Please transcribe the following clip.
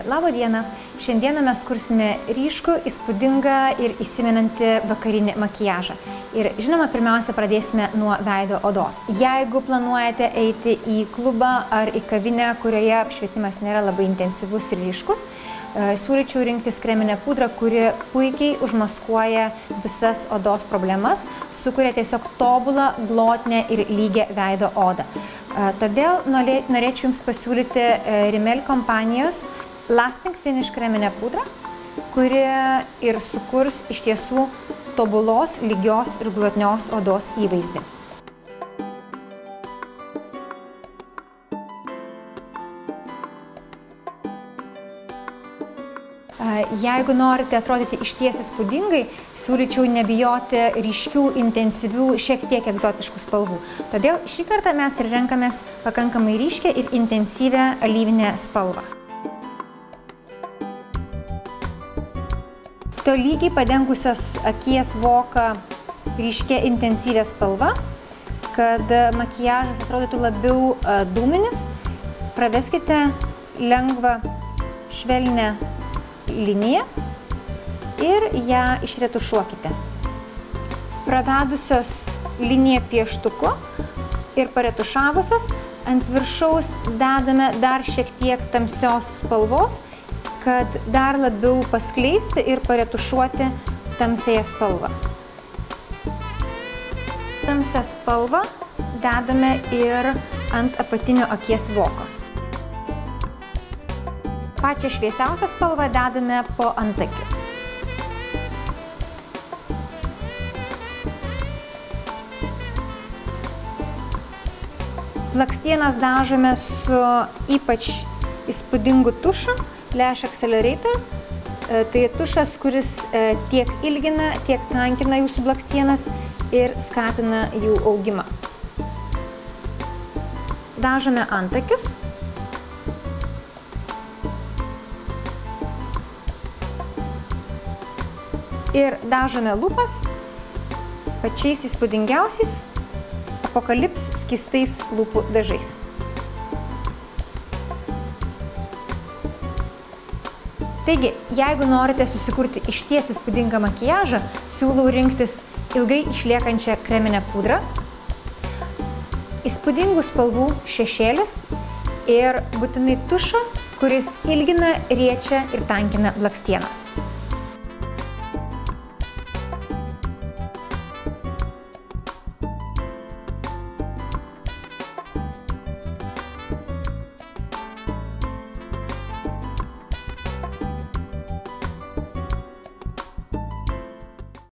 Labą dieną! Šiandieną mes kursime ryškų, įspūdingą ir įsimenantį vakarinį makiažą. Ir žinoma, pirmiausia, pradėsime nuo veido odos. Jeigu planuojate eiti į klubą ar į kavinę, kurioje apšvietimas nėra labai intensyvus ir ryškus, siūlyčiau rinktis kreminę pudrą, kuri puikiai užmaskuoja visas odos problemas, sukuria tiesiog tobulą, glotnią ir lygią veido odą. Todėl norėčiau Jums pasiūlyti Rimmel kompanijos Lasting Finish kreminę pudrą, kuri ir sukurs iš tiesų tobulos, lygios ir glotnios odos įvaizdį. Jeigu norite atrodyti išties įspūdingai, siūlyčiau nebijoti ryškių, intensyvių, šiek tiek egzotiškų spalvų. Todėl šį kartą mes ir renkamės pakankamai ryškę ir intensyvę alyvinę spalvą. Tolygiai padengusios akies voką ryškia intensyvę spalva, kad makiažas atrodytų labiau dūminis, praveskite lengvą, švelnią liniją ir ją išretušuokite. Pravedusios liniją pieštuku ir paretušavusios ant viršaus dedame dar šiek tiek tamsios spalvos, kad dar labiau paskleisti ir paretušuoti tamsiąją spalvą. Tamsią spalvą dedame ir ant apatinio akies voko. Pačią šviesiausią spalvą dedame po antakių. Blakstienas dažome su ypač įspūdingu tušu Lash Accelerator. Tai tušas, kuris tiek ilgina, tiek tankina jūsų blakstienas ir skatina jų augimą. Dažome antakius. Ir dažome lūpas pačiais įspūdingiausiais Apokalips skystais lūpų dažais. Taigi, jeigu norite susikurti išties įspūdingą makiažą, siūlau rinktis ilgai išliekančią kreminę pudrą, įspūdingų spalvų šešėlius ir būtinai tušą, kuris ilgina, riečia ir tankina blakstienas.